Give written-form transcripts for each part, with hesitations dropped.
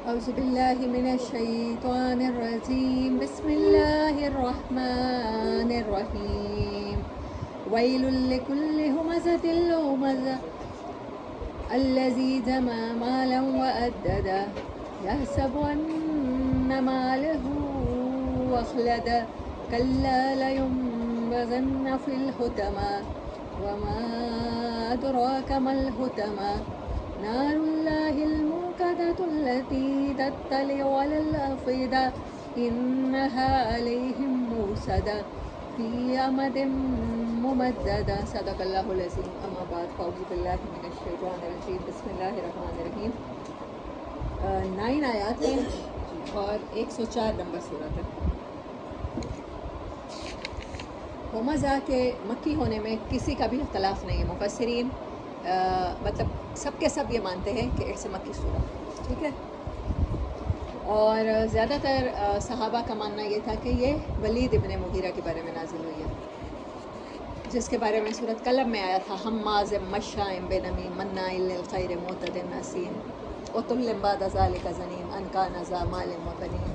أعوذ بالله من الشيطان الرجيم بسم الله الرحمن الرحيم ويل لكل همزة لمزة الذي جمع مالا وعدده يحسب أن ماله أخلده كلا لينبذن في الحطمة وما أدراك ما الحطمة نار الله الموقدة التي تطلع على الأفئدة إنها عليهم موصدة في أمد ممددة صدق الله العظيم أما بعد فأعوذ بالله من الشيطان الرجيم بسم الله الرحمن الرحيم 9 آیات ہیں اور 104 نمبر سورت ہے. ہمزہ کے مکی ہونے میں کسی کا بھی اختلاف نہیں ہے. مفسرین مطلب سب کے سب یہ مانتے ہیں کہ اٹس مکی سورہ. ٹھیک ہے. اور زیادہ تر صحابہ کا ماننا یہ تھا کہ یہ ولید ابن مغیرہ کے بارے میں نازل ہوئی ہے، جس کے بارے میں سورۃ قلم میں آیا تھا حماز مشاء بنمیم مناع للخیر معتد نسیم عتل بعد ذلک زنیم ان کان ذا مال وبنین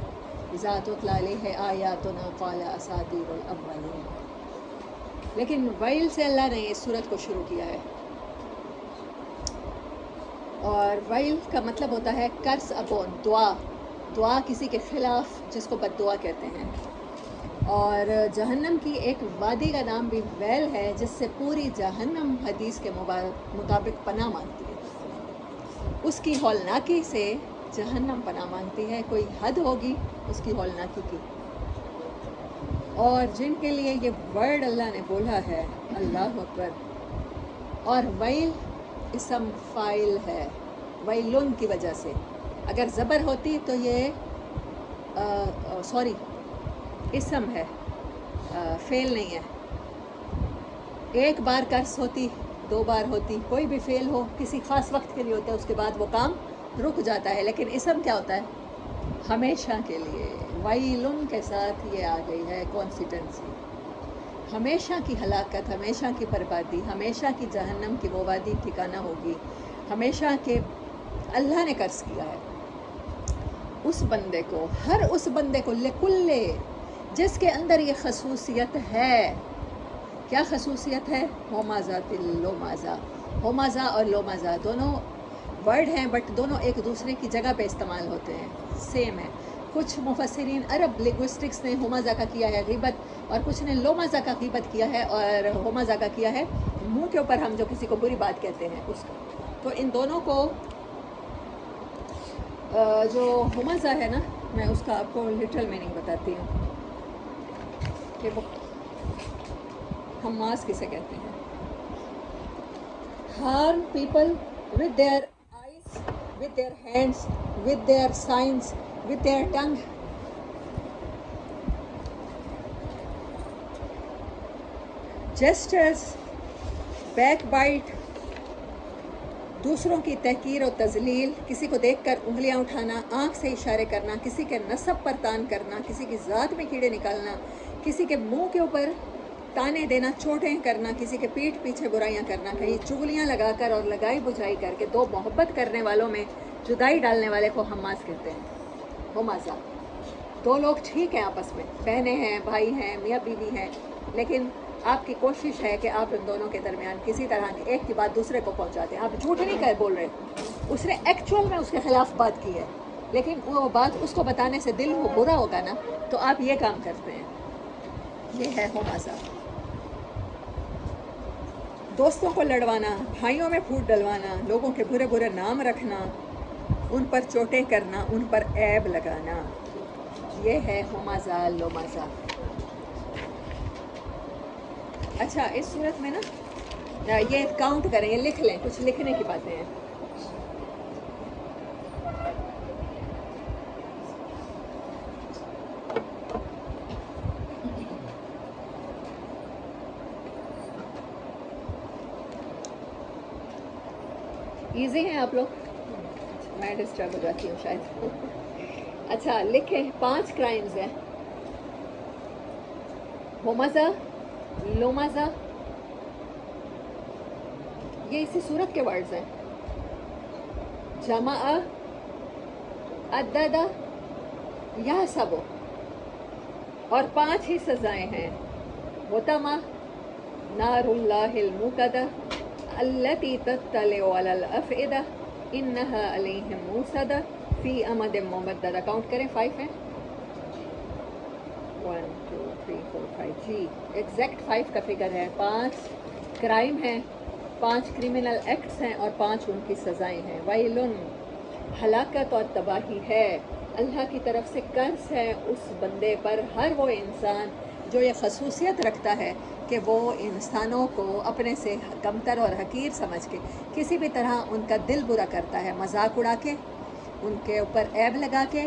اذا تتلی علیہ آیاتنا قال اساطیر الاولین. لیکن ویل سے اللہ نے اس سورت کو شروع کیا ہے، اور ویل کا مطلب ہوتا ہے کرس اپون دعا کسی کے خلاف، جس کو بد دعا کہتے ہیں. اور جہنم کی ایک وادی کا نام بھی ویل ہے، جس سے پوری جہنم حدیث کے مطابق پناہ مانگتی ہے. اس کی ہولناکی سے جہنم پناہ مانگتی ہے. کوئی حد ہوگی اس کی ہولناکی کی. اور جن کے لیے یہ ورڈ اللہ نے بولا ہے اللہ اکبر. اور ویل اسم فائل ہے ویلن کی وجہ سے. اگر زبر ہوتی تو یہ اسم ہے، فعل نہیں ہے. ایک بار کرس ہوتی، 2 بار ہوتی، کوئی بھی فعل ہو کسی خاص وقت کے لیے ہوتا ہے، اس کے بعد وہ کام رک جاتا ہے. لیکن اسم کیا ہوتا ہے؟ ہمیشہ کے لیے. ویلن کے ساتھ یہ آ گئی ہے کانسٹیٹنسی. ہمیشہ کی ہلاکت، ہمیشہ کی بربادی، ہمیشہ کی جہنم کی وہ وادی ٹھکانہ ہوگی، ہمیشہ کے اللہ نے قرض کیا ہے اس بندے کو، ہر اس بندے کو، لکلے جس کے اندر یہ خصوصیت ہے. کیا خصوصیت ہے؟ ہومازہ لومازہ. ہومازہ اور لومازہ دونوں ورڈ ہیں، بٹ دونوں ایک دوسرے کی جگہ پہ استعمال ہوتے ہیں، سیم ہے. کچھ مفسرین عرب لنگوسٹکس نے ہومازہ کا کیا ہے غیبت، اور کچھ نے لومازہ کا غیبت کیا ہے، اور ہومازہ کا کیا ہے منہ کے اوپر ہم جو کسی کو بری بات کہتے ہیں اس کا. تو ان دونوں کو جو ہومازہ ہے نا، میں اس کا آپ کو لٹرل میننگ بتاتی ہوں کہ وہ حماس کسے کہتے ہیں. harm people with their eyes, with their hands, with their signs, with their tongue. Gestures, backbite, دوسروں کی تحقیر و تذلیل، کسی کو دیکھ کر انگلیاں اٹھانا، آنکھ سے اشارے کرنا، کسی کے نسب پر تان کرنا، کسی کی ذات میں کیڑے نکالنا، کسی کے منہ کے اوپر تانے دینا، چوٹیں کرنا، کسی کے پیٹھ پیچھے برائیاں کرنا، کہیں چغلیاں لگا کر اور لگائی بجھائی کر کے 2 محبت کرنے والوں میں جدائی ڈالنے والے کو حماس کہتے ہیں. ہومازہ. 2 لوگ ٹھیک ہیں آپس میں، بہنیں ہیں، بھائی ہیں، میاں بیوی ہیں، لیکن آپ کی کوشش ہے کہ آپ ان دونوں کے درمیان کسی طرح کی ایک کی بات دوسرے کو پہنچاتے ہیں. آپ جھوٹ نہیں بول رہے، اس نے ایکچوئل میں اس کے خلاف بات کی ہے، لیکن وہ بات اس کو بتانے سے دل وہ برا ہوگا نا، تو آپ یہ کام کرتے ہیں. یہ ہے ہومازہ. دوستوں کو لڑوانا، بھائیوں میں پھوٹ ڈلوانا، لوگوں کے برے برے نام رکھنا، ان پر چوٹیں کرنا، ان پر عیب لگانا، یہ ہے ہومازہ لومازہ. اچھا، اس صورت میں نا یہ کاؤنٹ کریں، یہ لکھ لیں، کچھ لکھنے کی باتیں ہیں. ایزی ہیں آپ لوگ؟ میں ڈسٹرب ہو جاتی ہوں شاید. اچھا لکھیں، 5 کرائمز ہیں. ہومازہ، لومازہ، یہ اسی صورت کے ورڈز ہیں. جمع अद्ददा यह सब और 5 ही सजाएं हैं। मुतमा नारुल्लाहिल मुक़द्दा अल्लती तत्तलिउ अलल अफ़इदा इन्नहा अलैहिम मुसदा फ़ी अमदिम मुमद्ददा। काउंट करें, 5 हैं। 1 2 3 4 5 जी, एग्जैक्ट 5 का फिगर है। 5 क्राइम हैं, 5 क्रिमिनल एक्ट्स हैं और 5 उनकी सज़ाएं हैं। वैलुन हलाकत और तबाही है अल्लाह की तरफ से कर्ज है उस बंदे पर, हर वो इंसान जो ये खसूसियत रखता है कि वो इंसानों को अपने से कमतर और हकीर समझ के किसी भी तरह उनका दिल बुरा करता है, मजाक उड़ा के, उनके ऊपर ऐब लगा के,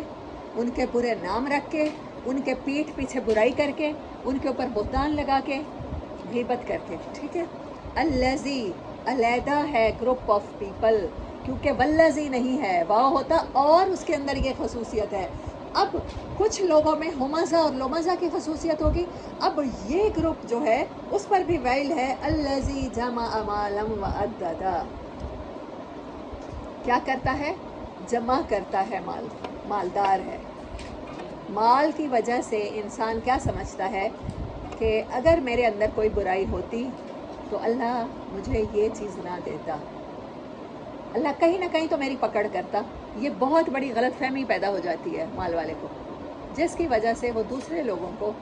उनके बुरे नाम रख के, उनके पीठ पीछे बुराई करके, उनके ऊपर बुहतान लगा के, गीबत करके। ठीक है। अल्लज़ी अलैदा है ग्रुप ऑफ पीपल, क्योंकि वल्लज़ी नहीं है, वाह होता और उसके अंदर ये खसूसियत है। अब कुछ लोगों में हुमज़ा और लुमज़ा की खसूसियत होगी। अब ये ग्रुप जो है उस पर भी वैल है, अल्लज़ी जमा मालम व अद्ददा। क्या करता है? जमा करता है माल, मालदार है। माल की वजह से इंसान क्या समझता है कि अगर मेरे अंदर कोई बुराई होती तो अल्लाह मुझे ये चीज़ ना देता, अल्लाह कहीं ना कहीं तो मेरी पकड़ करता। ये बहुत बड़ी गलतफहमी पैदा हो जाती है माल वाले को, जिसकी वजह से वो दूसरे लोगों को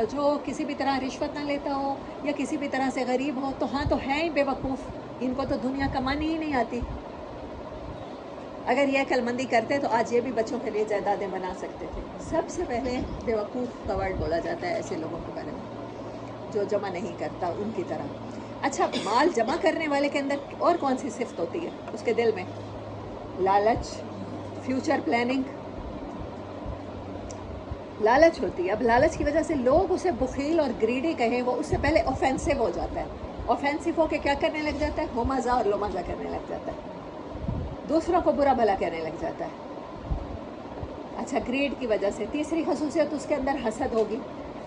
जो किसी भी तरह रिश्वत ना लेता हो या किसी भी तरह से गरीब हो, तो हाँ तो हैं ही बेवकूफ़, इनको तो दुनिया कमानी ही नहीं आती। अगर ये अक्लमंदी करते तो आज ये भी बच्चों के लिए जायदादें बना सकते थे। सबसे पहले बेवकूफ़ का वर्ड बोला जाता है ऐसे लोगों के बारे में जो जमा नहीं करता उनकी तरह। अच्छा, माल जमा करने वाले के अंदर और कौन सी सिफ्त होती है? उसके दिल में लालच, फ्यूचर प्लानिंग, लालच होती है। अब लालच की वजह से लोग उसे बुखील और ग्रीडी कहें, वो उससे पहले ऑफेंसिव हो जाता है। ऑफेंसिव होके क्या करने लग जाता है? हुमज़ा और लुमज़ा करने लग जाता है, दूसरों को बुरा भला कहने लग जाता है। अच्छा, ग्रीड की वजह से तीसरी खसूसियत उसके अंदर हसद होगी।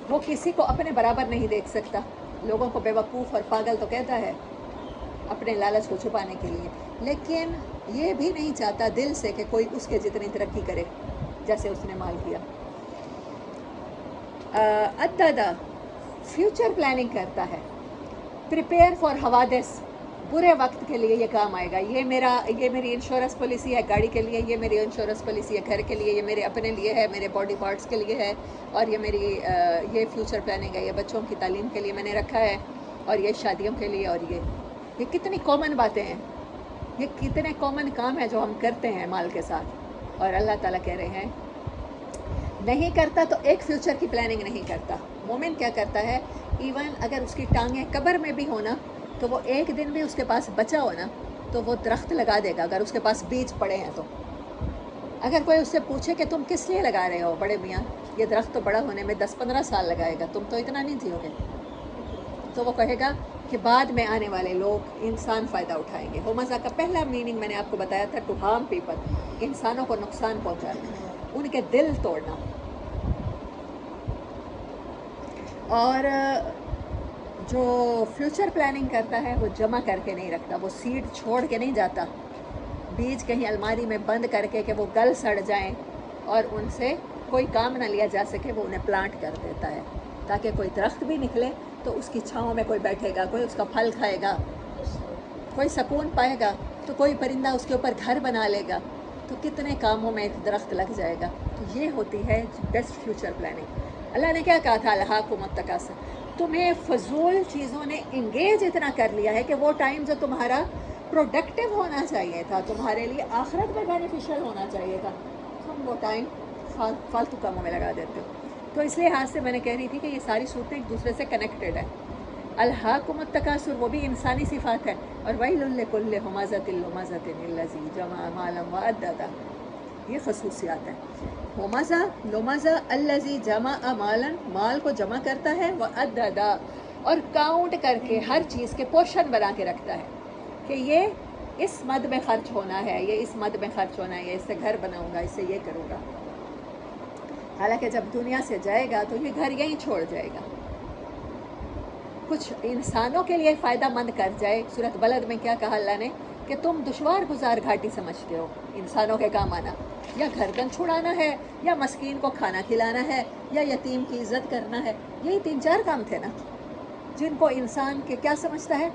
वो किसी को अपने बराबर नहीं देख सकता, लोगों को बेवकूफ़ और पागल तो कहता है अपने लालच को छुपाने के लिए, लेकिन ये भी नहीं चाहता दिल से कि कोई उसके जितनी तरक्की करे जैसे उसने माल किया। अद्ददा फ्यूचर प्लानिंग करता है। प्रिपेयर फॉर हवादिस, बुरे वक्त के लिए ये काम आएगा। ये मेरी इंश्योरेंस पॉलिसी है गाड़ी के लिए, ये मेरी इंश्योरेंस पॉलिसी है घर के लिए, ये मेरे अपने लिए है, मेरे बॉडी पार्ट्स के लिए है, और ये मेरी ये फ्यूचर प्लानिंग है, ये बच्चों की तालीम के लिए मैंने रखा है, और ये शादियों के लिए। और ये कितनी कॉमन बातें हैं, ये कितने कॉमन काम है जो हम करते हैं माल के साथ। और अल्लाह ताला कह रहे हैं नहीं करता तो एक फ्यूचर की प्लानिंग नहीं करता। मोमिन क्या करता है, इवन अगर उसकी टांगें कब्र में भी होना तो वो एक दिन भी उसके पास बचा हो ना तो वो दरख्त लगा देगा, अगर उसके पास बीज पड़े हैं तो। अगर कोई उससे पूछे कि तुम किस लिए लगा रहे हो, बड़े मियाँ ये दरख्त तो बड़ा होने में 10-15 साल लगाएगा, तुम तो इतना नहीं जियोगे, तो वो कहेगा कि बाद में आने वाले लोग इंसान फ़ायदा उठाएंगे। हुमज़ा का पहला मीनिंग मैंने आपको बताया था, टू हार्म पीपल, इंसानों को नुकसान पहुँचाना, उनके दिल तोड़ना। और जो फ्यूचर प्लानिंग करता है वो जमा करके नहीं रखता, वो सीड छोड़ के नहीं जाता, बीज कहीं अलमारी में बंद करके कि वो गल सड़ जाएं और उनसे कोई काम ना लिया जा सके, वो उन्हें प्लांट कर देता है ताकि कोई दरख्त भी निकले तो उसकी छाँव में कोई बैठेगा, कोई उसका फल खाएगा, कोई सुकून पाएगा, तो कोई परिंदा उसके ऊपर घर बना लेगा, तो कितने कामों में एक दरख्त लग जाएगा। तो ये होती है बेस्ट फ्यूचर प्लानिंग। अल्लाह ने क्या कहा था, अल्हाकुमुत तकासुर, तुम्हें फजूल चीज़ों ने इंगेज इतना कर लिया है कि वो टाइम जो तुम्हारा प्रोडक्टिव होना चाहिए था, तुम्हारे लिए आखिरत में बेनिफिशियल होना चाहिए था, तुम वो टाइम फालतू कामों में लगा देते हो। तो इसलिए हाथ से मैंने कह रही थी कि ये सारी सूरतें एक दूसरे से कनेक्टेड है। अल्हाकुमुत तकासुर वो भी इंसानी सिफात है, और वैलुल लिकुल्लि हुमज़तिन लुमज़तिन अल्लज़ी जमा मालन व अद्ददा, ये खसूसियात है। हुमज़ा लुमज़ा अल्लज़ी जमा मालन, माल को जमा करता है, व अद्ददा और काउंट करके हर चीज़ के पोर्शन बना के रखता है कि ये इस मद में खर्च होना है, ये इस मद में खर्च होना है, ये इससे घर बनाऊंगा, इससे ये करूँगा। हालांकि जब दुनिया से जाएगा तो ये घर यहीं छोड़ जाएगा। कुछ इंसानों के लिए फ़ायदा मंद कर जाए। सूरत बलद में क्या कहा अल्लाह ने, کہ تم दुश्वार गुजार घाटी समझते हो इंसानों के काम आना, या गर्दन छुड़ाना है, या मस्कीन को खाना खिलाना है, या यतीम की इज़्ज़त करना है। यही 3-4 काम थे ना जिनको इंसान के क्या समझता है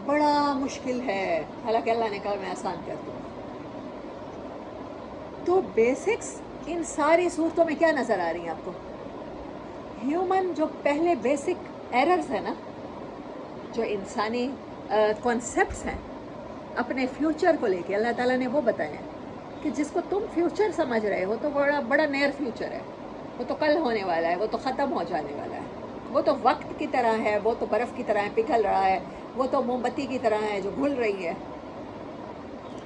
बड़ा मुश्किल है, हालांकि अल्लाह ने कहा मैं आसान कर दूँ। तो बेसिक्स इन सारी सूरतों में क्या नज़र आ रही हैं आपको? ह्यूमन जो पहले बेसिक एरर्स है ना, जो इंसानी कॉन्सेप्ट्स हैं अपने फ्यूचर को लेके, अल्लाह ताला ने वो बताए हैं कि जिसको तुम फ्यूचर समझ रहे हो तो बड़ा बड़ा नियर फ्यूचर है, वो तो कल होने वाला है, वो तो ख़त्म हो जाने वाला है, वो तो वक्त की तरह है, वो तो बर्फ़ की तरह है, पिघल रहा है, वो तो मोमबत्ती की तरह है जो घुल रही है,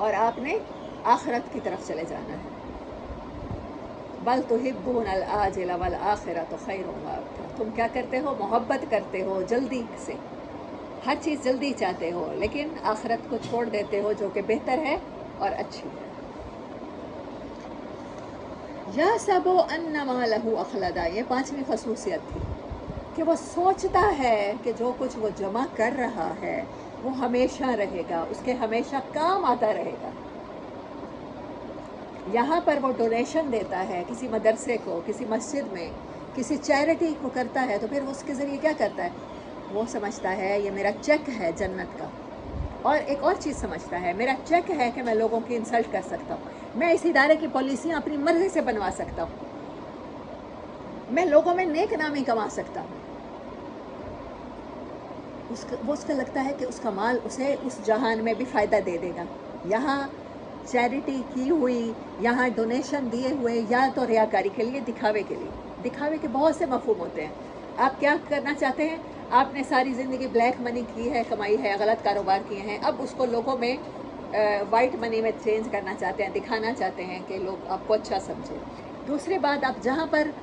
और आपने आखिरत की तरफ चले जाना है। बल तुहिब्बूनल आजिला वल आखिरतु खैरुन व अबक़ा। तुम क्या करते हो? मोहब्बत करते हो जल्दी से, हर चीज़ जल्दी चाहते हो, लेकिन आखिरत को छोड़ देते हो जो कि बेहतर है और अच्छी है। या सबो अन्नमा लहू अखलदा, ये 5वीं खसूसियत थी कि वो सोचता है कि जो कुछ वो जमा कर रहा है वो हमेशा रहेगा, उसके हमेशा काम आता रहेगा। यहाँ पर वो डोनेशन देता है किसी मदरसे को, किसी मस्जिद में, किसी चैरिटी को करता है, तो फिर उसके ज़रिए क्या करता है? वो समझता है ये मेरा चेक है जन्नत का। और एक और चीज़ समझता है, मेरा चेक है कि मैं लोगों की इंसल्ट कर सकता हूँ, मैं इस इदारे की पॉलिसियाँ अपनी मर्ज़ी से बनवा सकता हूँ, मैं लोगों में नेक नामी कमा सकता हूँ। उसका लगता है कि उसका माल उसे उस जहान में भी फ़ायदा दे देगा। यहाँ चैरिटी की हुई, यहाँ डोनेशन दिए हुए, या तो रियाकारी के लिए, दिखावे के लिए। दिखावे के बहुत से मफ़हूम होते हैं। आप क्या करना चाहते हैं? आपने सारी ज़िंदगी ब्लैक मनी की है, कमाई है, गलत कारोबार किए हैं, अब उसको लोगों में वाइट मनी में चेंज करना चाहते हैं, दिखाना चाहते हैं कि लोग आपको अच्छा समझें। दूसरी बात, आप जहाँ पर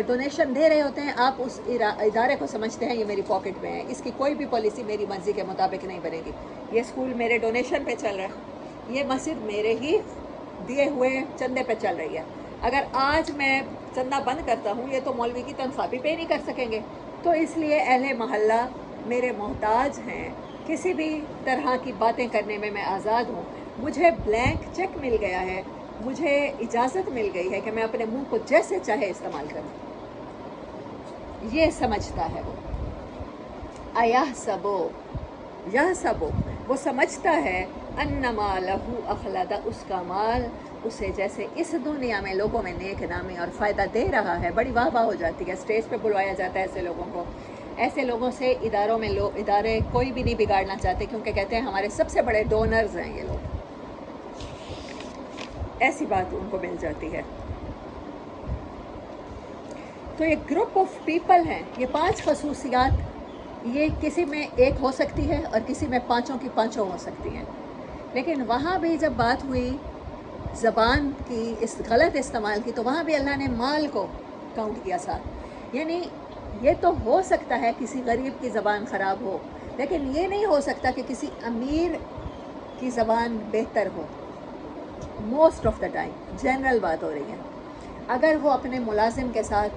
डोनेशन दे रहे होते हैं, आप उस इदारे को समझते हैं ये मेरी पॉकेट में है, इसकी कोई भी पॉलिसी मेरी मर्ज़ी के मुताबिक नहीं बनेगी, ये स्कूल मेरे डोनेशन पे चल रहा है, ये मस्जिद मेरे ही दिए हुए चंदे पे चल रही है, अगर आज मैं चंदा बंद करता हूँ ये तो मौलवी की तनख्वाह भी पे नहीं कर सकेंगे, तो इसलिए अहले मोहल्ला मेरे मोहताज हैं, किसी भी तरह की बातें करने में मैं आज़ाद हूँ, मुझे ब्लैंक चेक मिल गया है, मुझे इजाज़त मिल गई है कि मैं अपने मुंह को जैसे चाहे इस्तेमाल करूँ। ये समझता है वो। अयह सबो वो समझता है अन्नमा लहू अखलदा, उसका माल उसे जैसे इस दुनिया में लोगों में नेक नामी और फ़ायदा दे रहा है। बड़ी वाह वाह हो जाती है, स्टेज पे बुलवाया जाता है ऐसे लोगों को। ऐसे लोगों से इदारों में इदारे कोई भी नहीं बिगाड़ना चाहते, क्योंकि कहते हैं हमारे सबसे बड़े डोनर्स हैं ये लोग, ऐसी बात उनको मिल जाती है। तो ये ग्रुप ऑफ पीपल हैं, ये 5 खसूसियात, ये किसी में एक हो सकती है और किसी में पाँचों की पाँचों हो सकती हैं। लेकिन वहाँ भी जब बात हुई ज़बान की इस गलत इस्तेमाल की, तो वहाँ भी अल्लाह ने माल को काउंट किया साथ। यानी ये तो हो सकता है किसी गरीब की ज़बान ख़राब हो, लेकिन ये नहीं हो सकता कि किसी अमीर की ज़बान बेहतर हो। Most of the time general बात हो रही है। अगर वो अपने मुलाजिम के साथ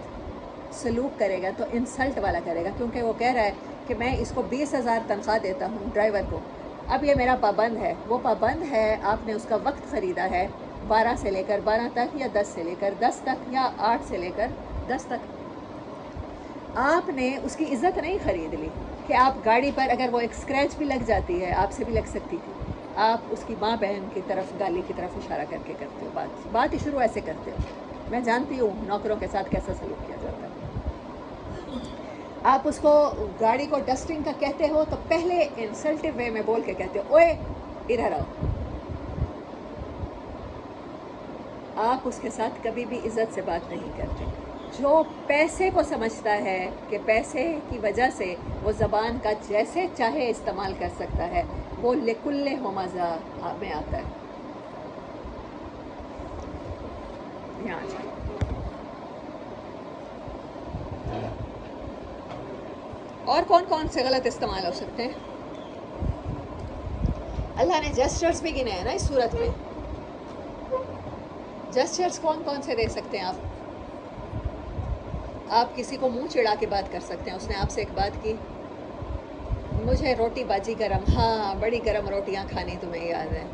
सलूक करेगा तो इंसल्ट वाला करेगा, क्योंकि वो कह रहा है कि मैं इसको 20,000 तनख्वाह देता हूँ ड्राइवर को, अब ये मेरा पाबंद है, वो पाबंद है, आपने उसका वक्त ख़रीदा है 12 से लेकर 12 तक, या 10 से लेकर 10 तक, या 8 से लेकर 10 तक। आपने उसकी इज़्ज़त नहीं ख़रीद ली कि आप गाड़ी पर अगर वो एक स्क्रैच भी लग जाती है, आपसे भी लग सकती थी, आप उसकी माँ बहन की तरफ, गाली की तरफ इशारा करके करते हो, बात ही शुरू ऐसे करते हो। मैं जानती हूँ नौकरों के साथ कैसा सलूक किया जाता है। आप उसको गाड़ी को डस्टिंग का कहते हो तो पहले इंसल्टिव वे में बोल के कहते हो, ओए इधर आओ। आप उसके साथ कभी भी इज़्ज़त से बात नहीं करते। जो पैसे को समझता है कि पैसे की वजह से वो ज़बान का जैसे चाहे इस्तेमाल कर सकता है, वो लिकुल्ले हमज़ा में आता है। यहाँ और कौन कौन से गलत इस्तेमाल हो सकते हैं? अल्लाह ने जेस्चर्स भी गिने हैं ना इस सूरत में। जेस्चर्स कौन कौन से दे सकते हैं आप किसी को मुंह चिढ़ा के बात कर सकते हैं, उसने आपसे एक बात की, مجھے روٹی باجی گرم، ہاں بڑی گرم روٹیاں کھانی تمہیں یاد ہے،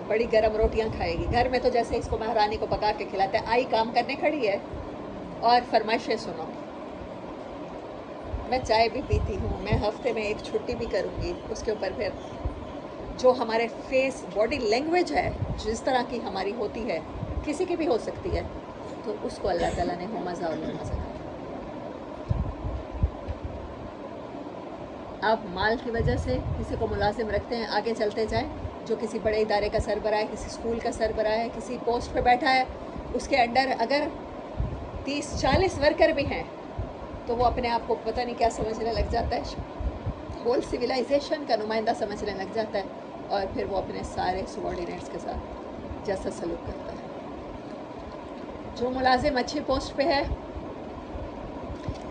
بڑی گرم روٹیاں کھائے گی گھر میں تو جیسے اس کو مہرانی کو پکا کے کھلاتے ہیں، آئی کام کرنے کھڑی ہے اور فرمائشیں سنو۔ میں چائے بھی پیتی ہوں، میں ہفتے میں ایک چھٹی بھی کروں گی، اس کے اوپر پھر جو ہمارے فیس باڈی لینگویج ہے جس طرح کی ہماری ہوتی ہے، کسی کی بھی ہو سکتی ہے، تو اس کو اللہ تعالیٰ نے مزہ اور مزہ کہا۔ آپ مال کی وجہ سے کسی کو ملازم رکھتے ہیں، آگے چلتے جائیں، جو کسی بڑے ادارے کا سربراہ ہے، کسی اسکول کا سربراہ ہے، کسی پوسٹ پہ بیٹھا ہے، اس کے انڈر اگر 30-40 ورکر بھی ہیں تو وہ اپنے آپ کو پتہ نہیں کیا سمجھنے لگ جاتا ہے، ہول سویلائزیشن کا نمائندہ سمجھنے لگ جاتا ہے، اور پھر وہ اپنے سارے سبارڈینیٹس کے ساتھ جیسا سلوک کرتا ہے۔ جو ملازم اچھی پوسٹ پہ ہے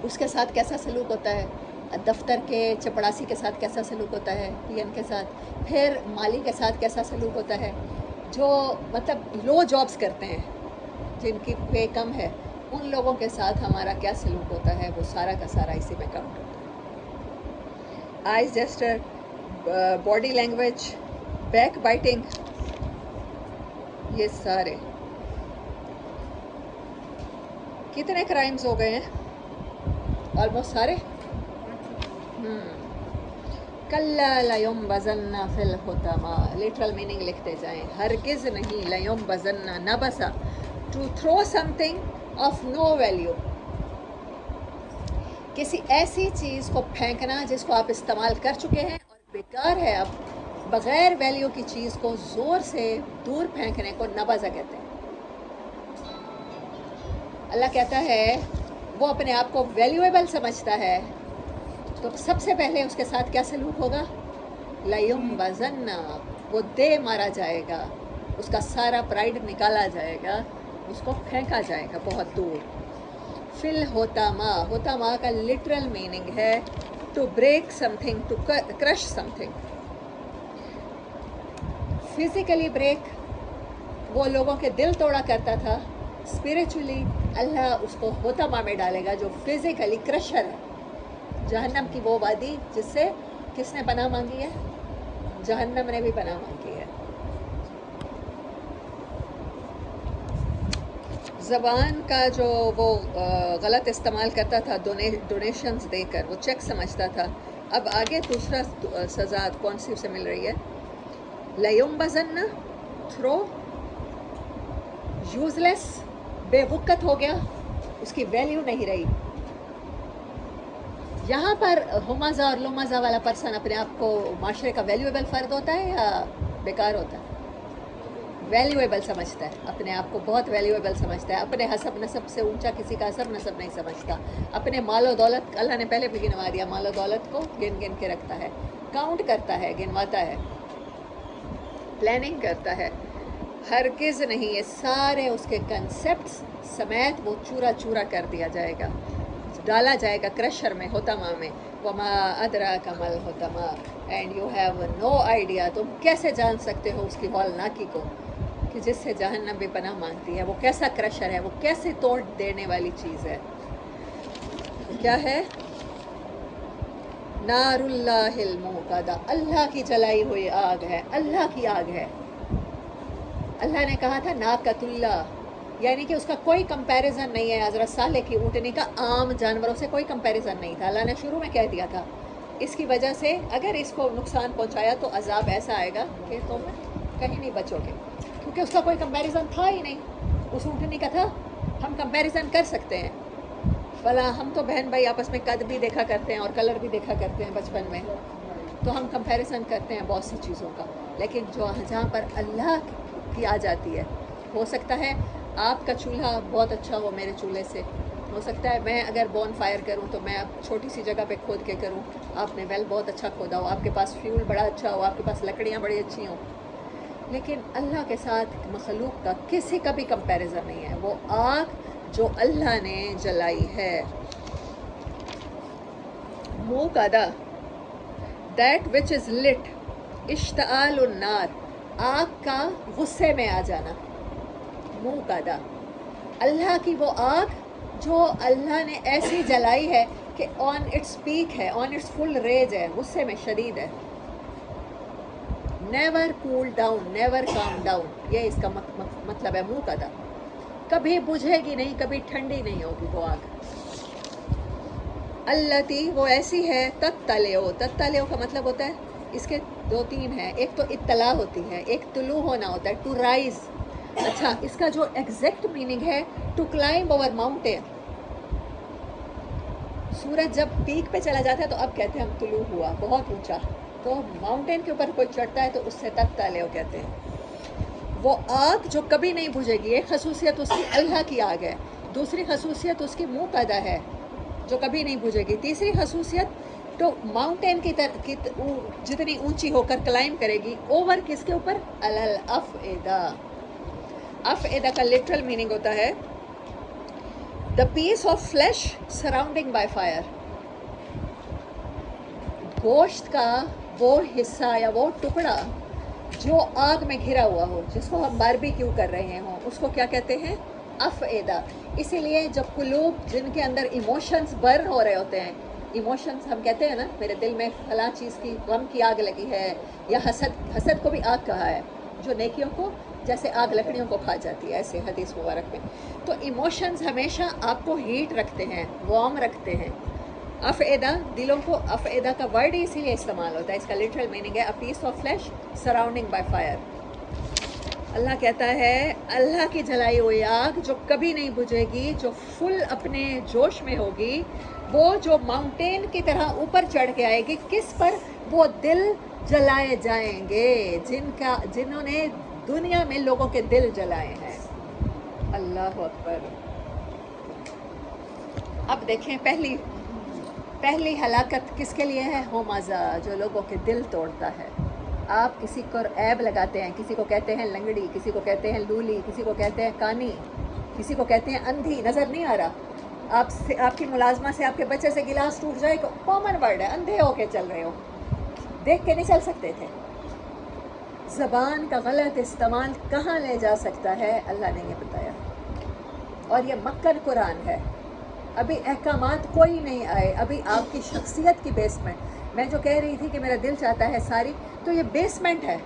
اس کے ساتھ کیسا سلوک ہوتا ہے، دفتر کے چپڑاسی کے ساتھ کیسا سلوک ہوتا ہے، پی این کے ساتھ، پھر مالی کے ساتھ کیسا سلوک ہوتا ہے، جو مطلب لو جابس کرتے ہیں جن کی پے کم ہے، ان لوگوں کے ساتھ ہمارا کیا سلوک ہوتا ہے، وہ سارا کا سارا اسی میں کاؤنٹ ہوتا ہے۔ Eyes gesture, body language, back biting, یہ سارے کتنے کرائمز ہو گئے ہیں، آلموسٹ سارے۔ کلا لیمبذن فی الحطمہ، لٹرل میننگ لکھتے جائیں، ہرگز نہیں، لیمبذن نبسا، to throw something of no value, کسی ایسی چیز کو پھینکنا جس کو آپ استعمال کر چکے ہیں اور بیکار ہے، اب بغیر ویلیو کی چیز کو زور سے دور پھینکنے کو نبذا کہتے ہیں۔ اللہ کہتا ہے وہ اپنے آپ کو ویلیویبل سمجھتا ہے تو سب سے پہلے اس کے ساتھ کیا سلوک ہوگا، لیمبذن، وہ دے مارا جائے گا، اس کا سارا پرائڈ نکالا جائے گا، اس کو پھینکا جائے گا بہت دور۔ فی الحطمہ، حطمہ کا لٹرل میننگ ہے to break something, to crush something, physically break, وہ لوگوں کے دل توڑا کرتا تھا، اسپریچولی اللہ اس کو حطمہ میں ڈالے گا جو فزیکلی کرشر ہے۔ جہنم کی وہ وادی جس سے کس نے پناہ مانگی ہے، جہنم نے بھی پناہ مانگی ہے۔ زبان کا جو وہ غلط استعمال کرتا تھا ڈونیشنز دے کر، وہ چیک سمجھتا تھا۔ اب آگے دوسرا سزا کون سی اسے مل رہی ہے، لیمبذن، تھرو، یوز لیس، بے وقت ہو گیا، اس کی ویلیو نہیں رہی۔ یہاں پر ہمزہ اور لمزہ والا پرسن اپنے آپ کو معاشرے کا ویلیویبل فرد ہوتا ہے یا بیکار ہوتا ہے، ویلیویبل سمجھتا ہے، اپنے آپ کو بہت ویلیویبل سمجھتا ہے، اپنے حسب نسب سے اونچا کسی کا حسب نسب نہیں سمجھتا، اپنے مال و دولت، اللہ نے پہلے بھی گنوا دیا، مال و دولت کو گن گن کے رکھتا ہے، کاؤنٹ کرتا ہے، گنواتا ہے، پلاننگ کرتا ہے۔ ہرگز نہیں، یہ سارے اس کے کنسیپٹس سمیت وہ چورا چورا کر دیا جائے گا، ڈالا جائے گا کرشر میں، حطمہ میں۔ وما ادراک ما الحطمہ، and you have no idea, تم کیسے جان سکتے ہو اس کی ہولناکی کو کہ جس سے جہنم بھی پناہ مانگتی ہے، وہ کیسا کرشر ہے، وہ کیسے توڑ دینے والی چیز ہے، کیا ہے، نار اللہ الموقدہ، اللہ کی جلائی ہوئی آگ ہے، اللہ کی آگ ہے۔ اللہ نے کہا تھا ناقۃ اللہ، یعنی کہ اس کا کوئی کمپیریزن نہیں ہے، حضرت صالح کی اونٹنی کا عام جانوروں سے کوئی کمپیریزن نہیں تھا، اللہ نے شروع میں کہہ دیا تھا اس کی وجہ سے اگر اس کو نقصان پہنچایا تو عذاب ایسا آئے گا کہ تم کہیں نہیں بچو گے، کیونکہ اس کا کوئی کمپیریزن تھا ہی نہیں، اس اونٹنی کا تھا، ہم کمپیریزن کر سکتے ہیں، فلاں ہم تو بہن بھائی آپس میں قد بھی دیکھا کرتے ہیں اور کلر بھی دیکھا کرتے ہیں بچپن میں، تو ہم کمپیریزن کرتے ہیں بہت سی چیزوں کا، لیکن جہاں پر اللہ کی آ جاتی ہے، ہو سکتا ہے آپ کا چولہا بہت اچھا ہو میرے چولہے سے، ہو سکتا ہے میں اگر بون فائر کروں تو میں چھوٹی سی جگہ پہ کھود کے کروں، آپ نے ویل بہت اچھا کھودا ہو، آپ کے پاس فیول بڑا اچھا ہو، آپ کے پاس لکڑیاں بڑی اچھی ہوں، لیکن اللہ کے ساتھ مخلوق کا کسی کا بھی کمپیریزن نہیں ہے، وہ آگ جو اللہ نے جلائی ہے۔ موقدہ، دیٹ وچ از لٹ، اشتعال النار، آگ کا غصے میں آ جانا، موقدہ، اللہ کی وہ آگ جو اللہ نے ایسی جلائی ہے کہ آن اٹس پیک ہے, آن اٹس فل ریج ہے, غصے میں شدید ہے. Never cool down, never calm down, یہ اس کا مطلب ہے منہ کا دا. کبھی بجھے گی نہیں, کبھی ٹھنڈی نہیں ہوگی وہ آگ. التی, وہ ایسی ہے, تتلیو, تتلیو کا مطلب ہوتا ہے, اس کے دو تین ہیں. ایک تو اطلاع ہوتی ہے, ایک طلوع ہونا ہوتا ہے, ٹو رائز. اچھا, اس کا جو ایگزیکٹ میننگ ہے ٹو کلائمب اوور ماؤنٹین. سورج جب پیک پہ چلا جاتا ہے تو اب کہتے ہیں ہم طلوع ہوا, بہت اونچا. تو ماؤنٹین کے اوپر کوئی چڑھتا ہے تو اس سے تتلیو کہتے ہیں. وہ آگ جو کبھی نہیں بجھے گی, ایک خصوصیت اس کی اللہ کی آگ ہے, دوسری خصوصیت اس کی منہ قدا ہے جو کبھی نہیں بجھے گی, تیسری خصوصیت تو ماؤنٹین کی جتنی اونچی ہو کر کلائم کرے گی. اوور کس کے اوپر؟ الافئدہ. افئدہ کا لٹرل میننگ ہوتا ہے the piece of flesh surrounding by fire. گوشت کا وہ حصہ یا وہ ٹکڑا جو آگ میں گھرا ہوا ہو, جس کو ہم باربیکیو کر رہے ہوں, اس کو کیا کہتے ہیں؟ افئدہ. اسی لیے جب قلوب جن کے اندر ایموشنز برن ہو رہے ہوتے ہیں, ایموشنز ہم کہتے ہیں نا, میرے دل میں فلاں چیز کی غم کی آگ لگی ہے, یا حسد کو بھی آگ کہا ہے, جو نیکیوں کو جیسے آگ لکڑیوں کو کھا جاتی ہے, ایسے حدیث مبارک میں. تو ایموشنز ہمیشہ آپ کو ہیٹ رکھتے ہیں, وارم رکھتے ہیں. افئدہ, دلوں کو, افئدہ کا ورڈ ہی اسی لیے استعمال ہوتا ہے, اس کا لٹرل میننگ ہے a piece of flesh surrounding by fire. Allah کہتا ہے اللہ کی جلائی ہوئی آگ جو کبھی نہیں بجھے گی, جو فل اپنے جوش میں ہوگی, وہ جو ماؤنٹین کی طرح اوپر چڑھ کے آئے گی. کس پر؟ وہ دل جلائے جائیں گے جنہوں نے دنیا میں لوگوں کے دل جلائے ہیں. اللہ اکبر. اب دیکھیں پہلی ہلاکت کس کے لیے ہے؟ ہومازہ, جو لوگوں کے دل توڑتا ہے. آپ کسی کو عیب لگاتے ہیں, کسی کو کہتے ہیں لنگڑی, کسی کو کہتے ہیں لولی, کسی کو کہتے ہیں کانی, کسی کو کہتے ہیں اندھی, نظر نہیں آ رہا. آپ کی ملازمہ سے آپ کے بچے سے گلاس ٹوٹ جائے, کامن ورڈ ہے, اندھے ہو کے چل رہے ہو, دیکھ کے نہیں چل سکتے تھے. زبان کا غلط استعمال کہاں لے جا سکتا ہے اللہ نے یہ بتایا. اور یہ مکر قرآن ہے, ابھی احکامات کوئی نہیں آئے, ابھی آپ کی شخصیت کی بیسمنٹ. میں جو کہہ رہی تھی کہ میرا دل چاہتا ہے ساری, تو یہ بیسمنٹ ہے,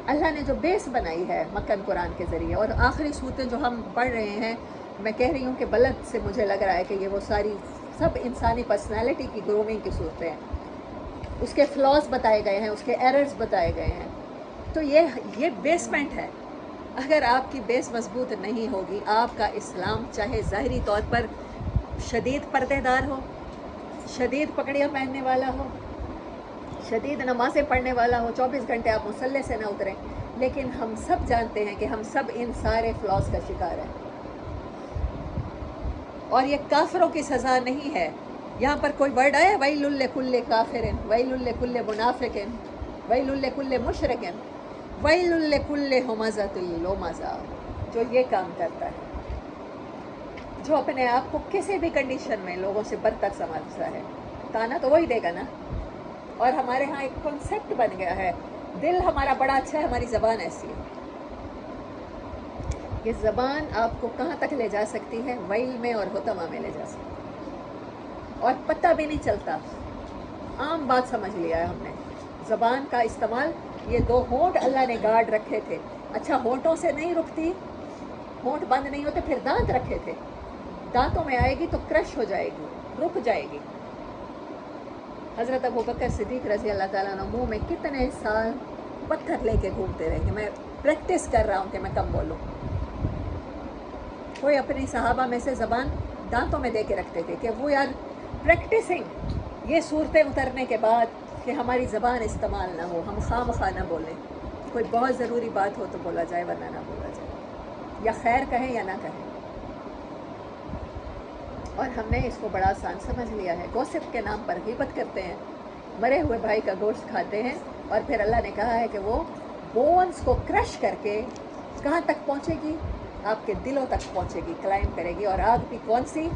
اللہ نے جو بیس بنائی ہے مکن قرآن کے ذریعے. اور آخری صورتیں جو ہم پڑھ رہے ہیں, میں کہہ رہی ہوں کہ بلد سے مجھے لگ رہا ہے کہ یہ وہ ساری سب انسانی پرسنالٹی کی گرومنگ کی صورتیں ہیں. اس کے فلاز بتائے گئے ہیں, اس کے ایررز بتائے گئے ہیں. تو یہ بیسمنٹ ہے. اگر آپ کی بیس مضبوط نہیں ہوگی, آپ کا اسلام چاہے ظاہری طور پر شدید پردے دار ہو, شدید پگڑیاں پہننے والا ہو, شدید نمازیں پڑھنے والا ہو, 24 گھنٹے آپ مصلے سے نہ اتریں, لیکن ہم سب جانتے ہیں کہ ہم سب ان سارے فلاز کا شکار ہیں. اور یہ کافروں کی سزا نہیں ہے. یہاں پر کوئی ورڈ آیا ویل لکل کافر, ویل لکل منافق, ویل لکل مشرک, ویل لکل ہمزۃ لمزہ, جو یہ کام کرتا ہے, جو اپنے آپ کو کسی بھی کنڈیشن میں لوگوں سے برتر سمجھتا ہے. تانا تو وہی دے گا نا. اور ہمارے ہاں ایک کنسیپٹ بن گیا ہے, دل ہمارا بڑا اچھا ہے, ہماری زبان ایسی ہے. یہ زبان آپ کو کہاں تک لے جا سکتی ہے؟ ویل میں اور حطمہ میں لے جا سکتی ہے, اور پتہ بھی نہیں چلتا. عام بات سمجھ لیا ہے ہم نے. زبان کا استعمال, یہ 2 ہونٹ اللہ نے گارڈ رکھے تھے. اچھا, ہونٹوں سے نہیں رکتی, ہونٹ بند نہیں ہوتے, پھر دانت رکھے تھے. دانتوں میں آئے گی تو کرش ہو جائے گی, رک جائے گی. حضرت ابوبکر صدیق رضی اللہ تعالیٰ عنہ منہ میں کتنے سال پتھر لے کے گھومتے رہے کہ میں پریکٹس کر رہا ہوں کہ میں کم بولوں. کوئی اپنی صحابہ میں سے زبان دانتوں میں دے کے رکھتے تھے کہ وہ یار پریکٹسنگ یہ صورتیں اترنے کے بعد کہ ہماری زبان استعمال نہ ہو, ہم خواہ مخواہ نہ بولیں. کوئی بہت ضروری بات ہو تو بولا جائے, ورنہ نہ بولا جائے, یا خیر کہیں یا نہ کہیں. اور ہم نے اس کو بڑا آسان سمجھ لیا ہے. گوسپ کے نام پر غیبت کرتے ہیں, مرے ہوئے بھائی کا گوشت کھاتے ہیں, اور پھر اللہ نے کہا ہے کہ وہ بونز کو کرش کر کے کہاں تک پہنچے گی؟ آپ کے دلوں تک پہنچے گی, کلائم کرے گی. اور آگ بھی کون سی؟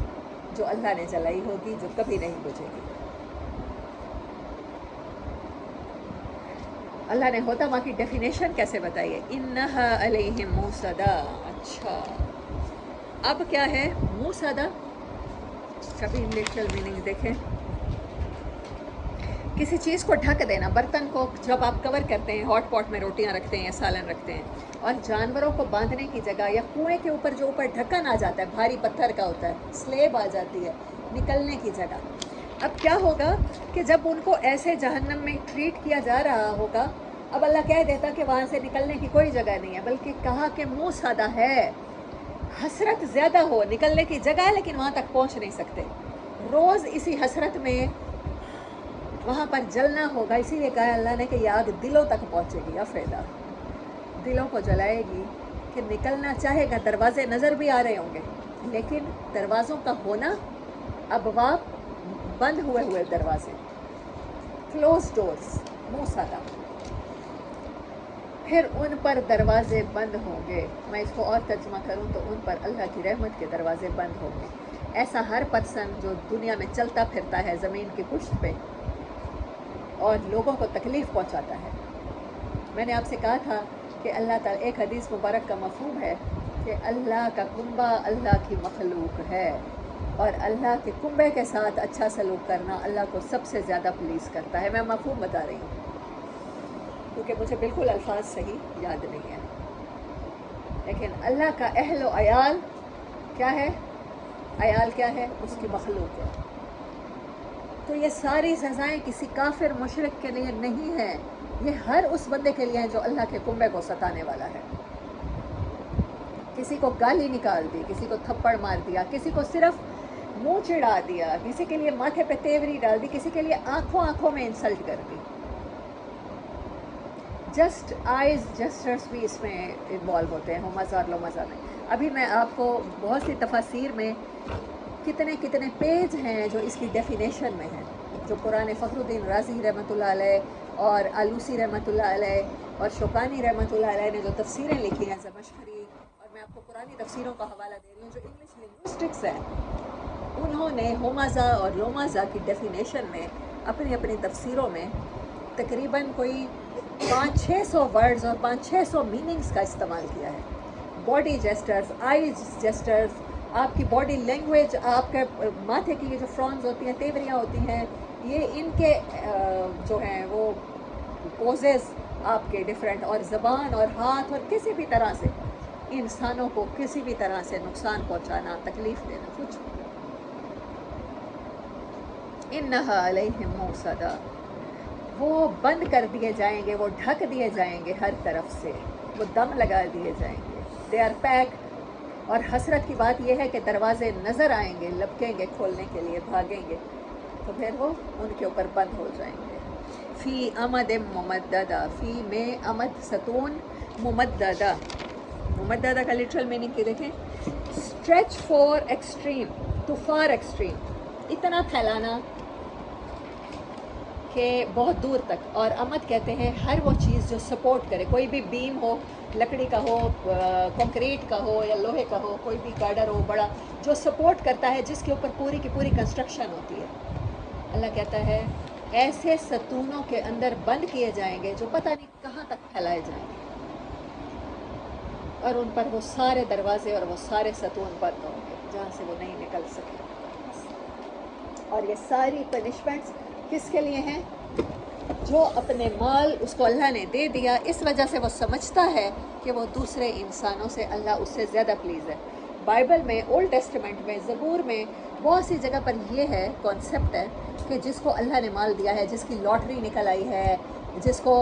جو اللہ نے جلائی ہوگی, جو کبھی نہیں بجھے گی. اللہ نے حطمہ کی ڈیفینیشن کیسے بتائی ہے؟ انہا علیہم موصدہ. اچھا, اب کیا ہے موصدہ؟ कभी लिटरल मीनिंग देखें। किसी चीज़ को ढक देना, बर्तन को जब आप कवर करते हैं, हॉट पॉट में रोटियां रखते हैं या सालन रखते हैं, और जानवरों को बांधने की जगह या कुएं के ऊपर जो ऊपर ढक्कन आ जाता है, भारी पत्थर का होता है, स्लेब आ जाती है निकलने की जगह। अब क्या होगा कि जब उनको ऐसे जहन्नम में ट्रीट किया जा रहा होगा, अब अल्लाह कह देता कि वहाँ से निकलने की कोई जगह नहीं है, बल्कि कहा कि मुँह सादा है, हसरत ज़्यादा हो, निकलने की जगह है लेकिन वहाँ तक पहुँच नहीं सकते। रोज़ इसी हसरत में वहाँ पर जलना होगा। इसीलिए कहा अल्लाह ने कि ये आग दिलों तक पहुँचेगी, अफेदा दिलों को जलाएगी कि निकलना चाहेगा, दरवाजे नज़र भी आ रहे होंगे, लेकिन दरवाज़ों का होना, अबवाब बंद हुए हुए दरवाजे, क्लोज डोर्स, मुँह सादा, फिर उन पर दरवाजे बंद होंगे। मैं इसको और तर्जुमा करूँ तो उन पर अल्लाह की रहमत के दरवाजे बंद होंगे। ऐसा हर पर्सन जो दुनिया में चलता फिरता है ज़मीन की पुष्ट पे और लोगों को तकलीफ़ पहुंचाता है। मैंने आपसे कहा था कि अल्लाह ताला, एक हदीस मुबारक का मफ़हूम है कि अल्लाह का कुंबा अल्लाह की मखलूक है, और अल्लाह के कुंबे के साथ अच्छा सलूक करना अल्लाह को सबसे ज़्यादा प्लीज़ करता है। मैं मफ़हूम बता रही हूँ क्योंकि मुझे बिल्कुल अल्फाज सही याद नहीं है, लेकिन अल्लाह का अहल व अयाल क्या है, अयाल क्या है, उसकी मखलूक है। तो ये सारी सज़ाएं किसी काफिर मुशरिक के लिए नहीं है, ये हर उस बंदे के लिए है जो अल्लाह के कुंबे को सताने वाला है। किसी को गाली निकाल दी, किसी को थप्पड़ मार दिया, किसी को सिर्फ मुंह चिढ़ा दिया, किसी के लिए माथे पे तेवरी डाल दी, किसी के लिए आंखों आंखों में इंसल्ट कर दी। जस्ट आइज जेस्चर्स भी इसमें इन्वॉल्व होते हैं, हुमज़ा और लुमज़ा में। अभी मैं आपको बहुत सी तफासिर में कितने कितने पेज हैं जो इसकी डेफिनेशन में हैं, जो कुरान फ़खरुद्दीन राज़ी रहमतुल्लाह अलैह और आलूसी रहमतुल्लाह अलैह और शौकानी रहमतुल्लाह अलैह ने जो तफसीरें लिखी हैं, ज़मश्खरी, और मैं आपको पुरानी तफसीरों का हवाला दे रही हूँ जो इंग्लिश लिंग्विस्टिक्स है, उन्होंने हुमज़ा और लुमज़ा की डेफिनेशन में अपनी अपनी तफसीरों में तकरीबन कोई 500-600 वर्ड्स और 500-600 मीनिंग्स का इस्तेमाल किया है। बॉडी जेस्टर्स, आइज जेस्टर्स, आपकी बॉडी लैंग्वेज, आपके माथे की ये जो फ्रॉन्स होती हैं, तेवरियाँ होती हैं, ये इनके जो हैं वो पोजेस आपके डिफरेंट, और ज़बान और हाथ, और किसी भी तरह से इंसानों को किसी भी तरह से नुकसान पहुँचाना, तकलीफ़ देना, कुछ। इन्नहा अलैहिम मौसदा, वो बंद कर दिए जाएंगे, वो ढक दिए जाएंगे हर तरफ से, वो दम लगा दिए जाएंगे। They are pack. और हसरत की बात यह है कि दरवाजे नज़र आएंगे, लपकेंगे खोलने के लिए, भागेंगे, तो फिर वो उनके ऊपर बंद हो जाएंगे। फ़ी अमद मुमद्ददा, फ़ी में अमद सतून, मुमद्ददा, मुमद्ददा का लिटरल मीनिंग की देखें, stretch for extreme, to far extreme, इतना फैलाना कि बहुत दूर तक। और अमद कहते हैं हर वो चीज़ जो सपोर्ट करे, कोई भी बीम हो, लकड़ी का हो, कंक्रीट का हो या लोहे का हो, कोई भी गार्डर हो बड़ा, जो सपोर्ट करता है, जिसके ऊपर पूरी की पूरी कंस्ट्रक्शन होती है। अल्लाह कहता है ऐसे सतूनों के अंदर बंद किए जाएंगे जो पता नहीं कहाँ तक फैलाए जाएंगे, और उन पर वो सारे दरवाजे और वो सारे सतून बंद होंगे जहाँ से वो नहीं निकल सके। और ये सारी पनिशमेंट्स किसके लिए हैं? जो अपने माल उसको अल्लाह ने दे दिया, इस वजह से वो समझता है कि वो दूसरे इंसानों से, अल्लाह उससे ज़्यादा प्लीज़ है। बाइबल में, ओल्ड टेस्टामेंट में, ज़बूर में, बहुत सी जगह पर ये है, कॉन्सेप्ट है कि जिसको अल्लाह ने माल दिया है, जिसकी लॉटरी निकल आई है, जिसको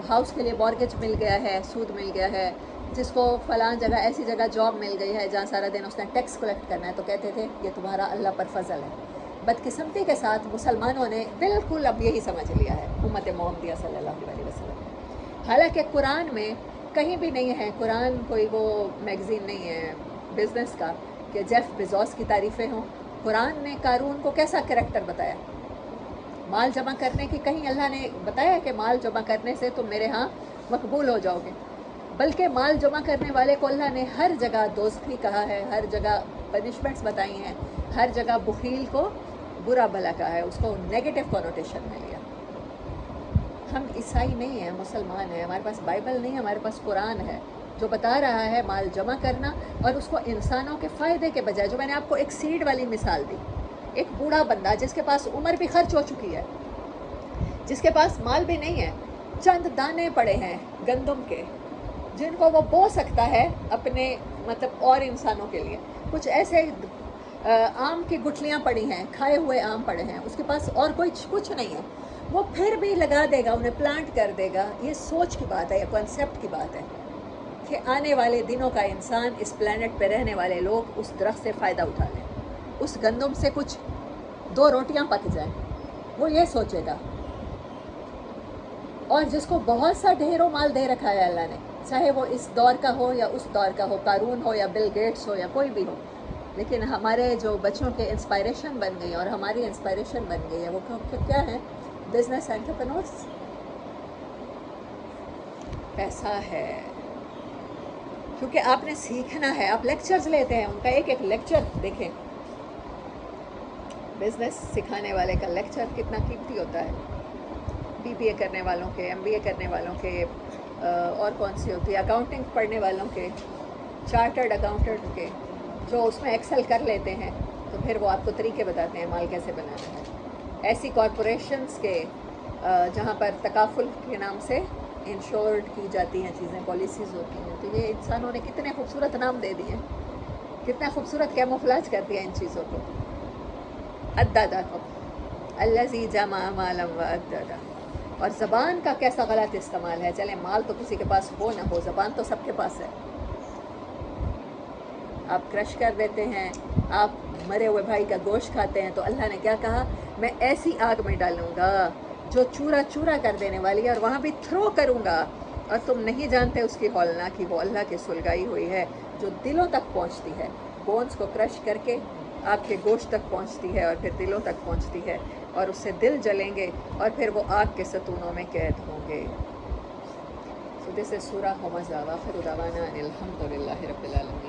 हाउस के लिए मॉर्गेज मिल गया है, सूद मिल गया है, जिसको फ़लाँ जगह ऐसी जगह जॉब मिल गई है जहाँ सारा दिन उसने टैक्स कलेक्ट करना है, तो कहते थे ये तुम्हारा अल्लाह पर फजल है। बदकिस्मती के साथ मुसलमानों ने बिल्कुल अब यही समझ लिया है, उम्मत मोहम्मदिया सल्लल्लाहु अलैहि वसल्लम। हालांकि कुरान में कहीं भी नहीं है, कुरान कोई वो मैगज़ीन नहीं है बिज़नेस का कि जेफ बेज़ोस की तारीफ़ें हों। कुरान ने कारून को कैसा करैक्टर बताया, माल जमा करने की, कहीं अल्लाह ने बताया कि माल जमा करने से तुम मेरे यहाँ मकबूल हो जाओगे, बल्कि माल जमा करने वाले को अल्लाह ने हर जगह दोस्ती कहा है, हर जगह पनिशमेंट्स बताई हैं, हर जगह बुखील को बुरा भला कहा है, उसको नेगेटिव कॉनोटेशन में लिया। हम ईसाई नहीं हैं, मुसलमान हैं, हमारे पास बाइबल नहीं है, हमारे पास कुरान है। جو بتا رہا ہے مال جمع کرنا، اور اس کو انسانوں کے فائدے کے بجائے، جو میں نے آپ کو ایک سیڈ والی مثال دی، ایک بوڑھا بندہ جس کے پاس عمر بھی خرچ ہو چکی ہے، جس کے پاس مال بھی نہیں ہے، چند دانے پڑے ہیں گندم کے جن کو وہ بو سکتا ہے اپنے مطلب اور انسانوں کے لیے، کچھ ایسے آم کی گٹھلیاں پڑی ہیں، کھائے ہوئے آم پڑے ہیں، اس کے پاس اور کوئی کچھ نہیں ہے، وہ پھر بھی لگا دے گا، انہیں پلانٹ کر دے گا۔ یہ سوچ کی بات ہے، یہ کنسیپٹ کی بات ہے کہ آنے والے دنوں کا انسان، اس پلانٹ پہ رہنے والے لوگ اس درخت سے فائدہ اٹھا لیں، اس گندم سے کچھ 2 روٹیاں پک جائیں، وہ یہ سوچے گا۔ اور جس کو بہت سا ڈھیروں مال دے رکھا ہے اللہ نے، چاہے وہ اس دور کا ہو یا اس دور کا ہو، قارون ہو یا بل گیٹس ہو یا کوئی بھی ہو، لیکن ہمارے جو بچوں کے انسپائریشن بن گئی اور ہماری انسپائریشن بن گئی ہے وہ کیا ہے؟ Business entrepreneurs. پیسہ ہے، کیونکہ آپ نے سیکھنا ہے، آپ لیکچرز لیتے ہیں، ان کا ایک ایک لیکچر دیکھیں، بزنس سکھانے والے کا لیکچر کتنا قیمتی ہوتا ہے، BBA کرنے والوں کے، MBA کرنے والوں کے، اور کون سی ہوتی ہے، اکاؤنٹنگ پڑھنے والوں کے، چارٹرڈ اکاؤنٹنٹ کے، جو اس میں ایکسل کر لیتے ہیں، تو پھر وہ آپ کو طریقے بتاتے ہیں مال کیسے بنانا ہے۔ ایسی کارپوریشنز کے جہاں پر تکافل کے نام سے انشورڈ کی جاتی ہیں چیزیں، پالیسیز ہوتی ہیں، تو یہ انسانوں نے کتنے خوبصورت نام دے دیے، کتنا خوبصورت کیموفلاج کر دیا ان چیزوں کو۔ عددکم الذی جمع مالا وعددہ۔ اور زبان کا کیسا غلط استعمال ہے، چلیں مال تو کسی کے پاس ہو نہ ہو، زبان تو سب کے پاس ہے۔ آپ کرش کر دیتے ہیں، آپ مرے ہوئے بھائی کا گوشت کھاتے ہیں، تو اللہ نے کیا کہا؟ میں ایسی آگ میں ڈالوں گا جو چورا چورا کر دینے والی ہے، اور وہاں بھی تھرو کروں گا، اور تم نہیں جانتے اس کی ہولناکی، وہ اللہ کی سلگائی ہوئی ہے جو دلوں تک پہنچتی ہے، بونز کو کرش کر کے آپ کے گوشت تک پہنچتی ہے، اور پھر دلوں تک پہنچتی ہے، اور اس سے دل جلیں گے، اور پھر وہ آگ کے ستونوں میں قید ہوں گے۔ So this is سورہ ہمزہ، وآخر دعوانا ان الحمد للہ رب العالمین۔